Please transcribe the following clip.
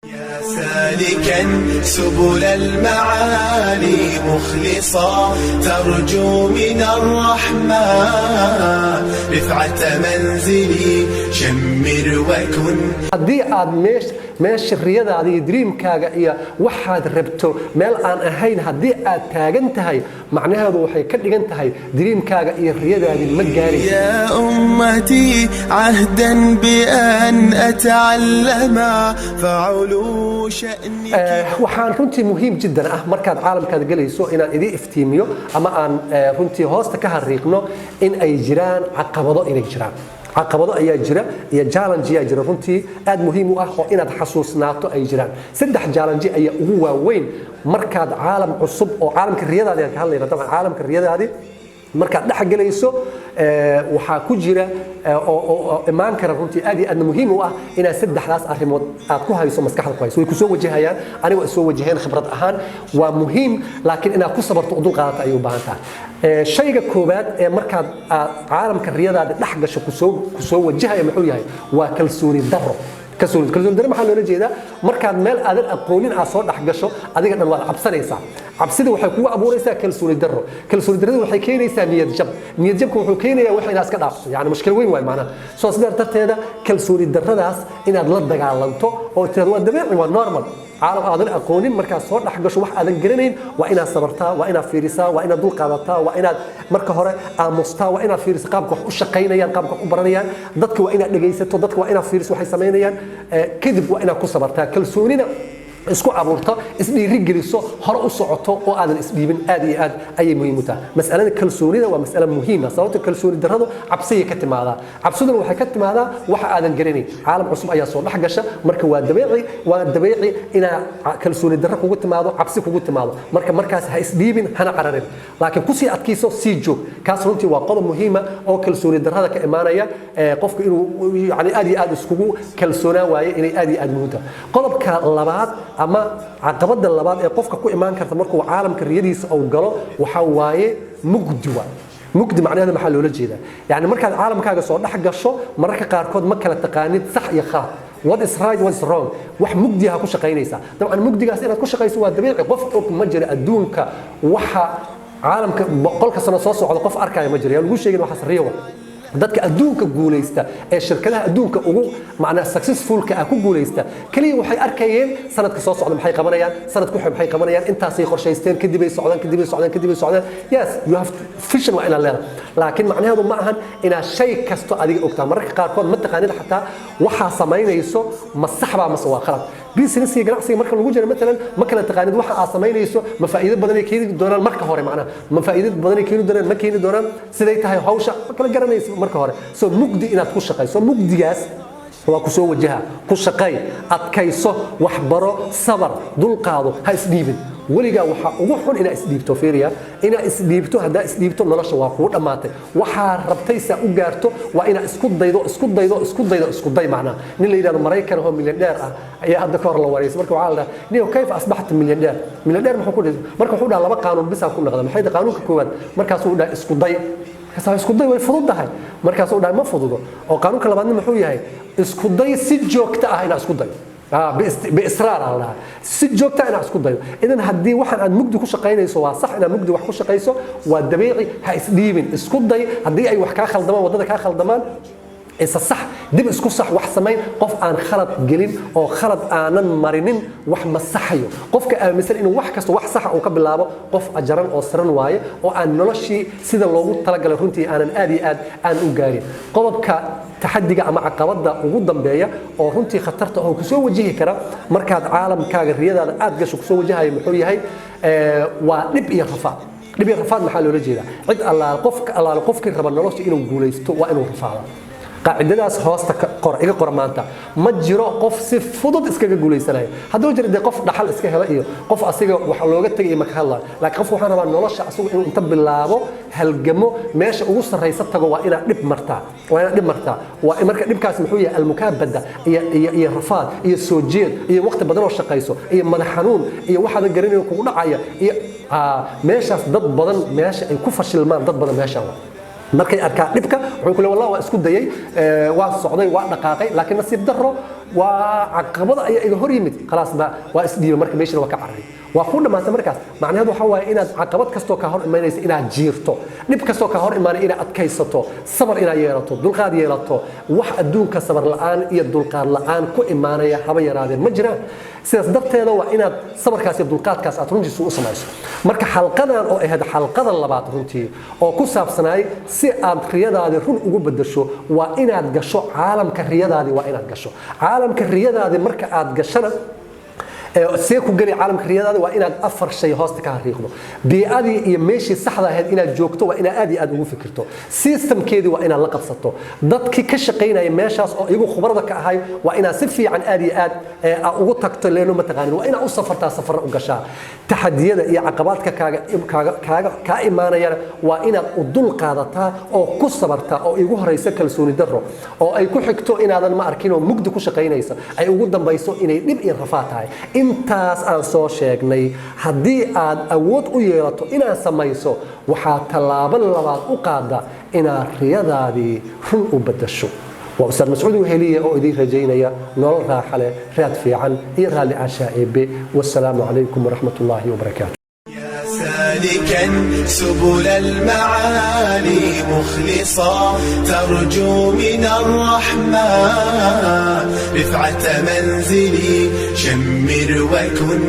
يا سالكا سبل المعالي مخلصا ترجو من الرحمن رفعة منزلي شمر وكن haddii aad meesha riyadaada iyo dreamkaaga iyo waxaad rabto meel aan ahayn haddii aad taagan tahay macnaheedu waxay ka dhigan tahay dreamkaaga iyo riyadaadii ma gaaraysid يا أمتي عهدا بأن أتعلم فعلو شأنك waxaan runtii muhiim jiddan ah markaad caalamkaada galayso inaan idin iftiimiyo ama aan runtii hoosta ka hariiqno in ay jiraan caqabado inay jiraan caqabado ayaa jira iyo challenge ayaa jira runtii aad muhiim u ah oo inaad xasuusnaato ay jiraan saddex challenge ayaa ugu waaweyn markaad caalam cusub oo caalamka riyadaada aan ka hadlayna dabcan caalamka riyadaadi markaad dhex galayso waxaa ku jira oo imaan kara runtii aad iyo aad muhiim u ah inaad saddexdaas arrimood aad ku hayso maskaxda ku hayso way ku soo wajahayaan aniga soo wajaheen khibrad ahaan waa muhiim laakiin inaad ku sabarto oo dul qaadato ay u baahan tahay shayga koobaad ee markaad caalamka riyadaada dhex gasho ku soo wajahaya muxuu yahay waa kalsooni darro kalsooni darro maxaa loola jeedaa markaad meel aadan aqoonin aad soo dhex gasho adiga dhan waad cabsanaysaa cabsida waxay kugu abuuraysaa kalsooni darro kalsooni darrada waxay keenaysaa niyad jabka wuxuu keenayaa wax inaad iska dhaafto yani mushkil weyn waay macnaha soo sidaa darteeda kalsooni darradaas inaad la dagaalanto oo tiraahdo waa dabiici waa normal caalam aadan aqoonin markaad soo dhex gasho wax aadan garanayn waa inaad sabartaa waa inaad fiirisaa waa inaad dul qaadataa waa inaad marka hore aamustaa waa inaad fiiriso qaabka wax u shaqaynayaan qaabka wax u baranayaan dadka waa inaad dhagaysato dadka waa inaad fiiriso waxay samaynayaan kadib waa inaad ku sabartaa kalsoonina isku abuurto isdhiiri geliso hore u socoto oo aadan isdhiibin aad iyo aad ayay muhiim u tahay mas'alada kalsoonida waa mas'alo muhiim ah sababtoo kalsooni darradu cabsiga ka timaada cabsiduna waxay ka timaadaa waxa aadan garanayn caalam cusub ayaa soo dhex gasha marka waa dabiici ina kalsooni darro kugu timaado cabsi kugu timaado markaas ha isdhiibin hana cararin laakiin ku sii adkayso sii joog kaas runtii waa qodob muhiim ah oo kalsooni darrada ka imaanaya qofku inuu yani aad iyo aad iskugu kalsoonaa waaye inay aad iyo aad muhiim tahay qodobka labaad ama caqabada labaad ee qofka ku imaan karta markuu caalamka riyadiisa uu galo waxa waaye mugdi macnaheedu maxaa loola jeedaa yani markaad caalamkaaga soo dhex gasho mararka qaarkood ma kala taqaanid sax iyo khalad what is right what is wrong wax mugdiha ku shaqaynaysaa dabcan mugdigaas inaad ku shaqayso waa dabiici qof og ma jira adduunka waxa caalamka boqolka sano soo socda qof arkaya ma jira yaa lagu sheegin waxaas riyo dadka adduunka guulaysta ee shirkadaha adduunka ugu macna successful-ka ah ku guulaysta kaliya waxay arkayeen sanadka soo socda maxay qabanayaan sanadku maxay qabanayaan intaasay qorshaysteen kadib ay socdaan yes you have vision waa inaad leedahay laakiin macnaheedu ma ahan inaad shay kasto adiga ogtaa mararka qaarkood ma taqaanid xataa waxaa samaynayso ma sax baa mase waa qalad businesska ganacsiga marka lagu jiro مثلا ma kala taqaanid waxa aad samaynayso ma faa'iido badan ay keeni doonaan marka hore macnaha ma faa'iido badan ay keeni doonaan ma keeni doonaan siday tahay hawsha ma kala garanayso marka hore soo mugdi inaad ku shaqayso mugdigaas waa ku soo wajaha ku shaqay adkayso wax baro sabar dul qaado ha isdhiibin weligaa waxa ugu xun inaad isdhiibto fiiriya inaad isdhiibto haddaa isdhiibto nolosha waa kuu dhammaatay waxaa rabtay saa u gaarto waa inaad isku day macnaha nin la yidhahdo maraykan oo milyandheer ah ayaa hadda ka hor la wareysay marka waxaa la dhahaa niyo kayf asbaxta milyandheer muxuu ku dhigay marka wuxuu dhahaa laba qaanuun bisaa ku noqda maxay qaanuunka koowaad markaasuu dhahaa isku day isku day way fududahay markaasuu dhahay ma fududo oo qaanuunka labaadna muxuu yahay isku day si joogto ah inaad isku day بإصرار الله سجوكتا أنا أسكت ضيو إذن هدي واحد عن مجد كوش قاينيسو وصح أنا مجد وح كوش قايسو والدبيعي هيسديبن اسكت ضي هدي أي وح كاخل دمان وضد كاخل دمان إذا صح دب اسكت صح وح سمين قف عن خلط جلين أو خلط عن مرنين وح مسحيو قف مثلا إنه وح كسر وح صح أو قبل لابو قف أجران أو سرن واي أو أن نلشي سيد الله تلقى لهرنتي أنا آدي أن أجاري قلب تحديga ama caqabada ugu dambeeya oo runtii khatarta oo ku soo wajihi kara markaad caalamkaaga riyadaada aad gasho ku soo wajahay muxuu yahay waa dhib iyo rafaad maxaa loola jeedaa cid allaal qofkii raba nolosha inuu guulaysto waa inuu rafaado qaacidadaas hoosta iga qor maanta ma jiro qof si fudud iskaga guulaysanaya hadduu jiro qof dhaxal iska hela iyo qof asiga wax looga tagay ma ka hadlaa laakiin qof waxaan rabaa nolosha asigu inuu inta bilaabo halgamo meesha ugu sarreysa tago waa inaad dhib martaa waa marka dhibkaas muxuu yahay almukaabada iyo rafaad iyo soo jeed iyo waqti badan oo shaqayso iyo madax xanuun iyo waxaad garanayo kugu dhacaya iyo meeshaas dad badan meesha ay ku fashilmaan dad badan meesha markay arkaan dhibka wuxuu ku leeyahay wallahi waa isku dayay waa socday waa dhaqaaqay laakiin nasiib darro waa caqabada ayaa iga hor yimid khalaas ba waa isdhiibay marka meeshana waa ka carray waa ku dhamaatay markaas macnaheedu waxa waaye inaad caqabad kasto ka hor imaanaysa inaad jiirto dhib kasto ka hor imaanay inaad adkaysato sabar inaad yeelato dulqaad yeelato wax adduunka sabar la'aan iyo dulqaad la'aan ku imaanaya haba yaraadeen ma jiraan sidaas darteeda waa inaad sabarkaas iyo dulqaadkaas aad runtiisu u samayso marka xalqadan oo ahayd xalqada labaad runtii oo ku saabsanaay si aad riyadaada run ugu bedesho waa inaad gasho caalamka riyadaada waa inaad gasho caalamka riyadaada marka aad gashana see ku gali caalamka riyadaada waa inaad afar shay hoosta ka hariiqdo biicadii iyo meeshii saxda ahayd inaad joogto waa inaad aad iyo aad ugu fikirto systemkeedii waa inaad la qabsato dadkii ka shaqaynaya meeshaas oo iyagu khubarada ka ahay waa inaad si fiican aad iyo aad ugu tagto leeno mataqaanin waa inaad u safartaa safar u gashaa taxadiyada iyo caqabaadka kaa imaanayana waa inaad u dul qaadataa oo ku sabartaa oo igu horeysa kalsooni darro oo ay ku xigto inaadan ma arkin oo mugdi ku shaqaynaysa ay ugu dambayso inay dhib iyo rafaa tahay intaas aan soo sheegnay haddii aad awood u yeelato inaad samayso waxaa tallaabo labaad u qaada inaad riyadaadii run u bedasho waa ustaad mascuud weheliye oo idiin rajaynaya nolol raaxa leh raad fiican iyo raalli caashaa eebbe wassalaamu calaykum waraxmat ullaahi wabarakaatu سالكا سبل المعالي مخلصا ترجو من الرحمن رفعة منزلي شمر وكن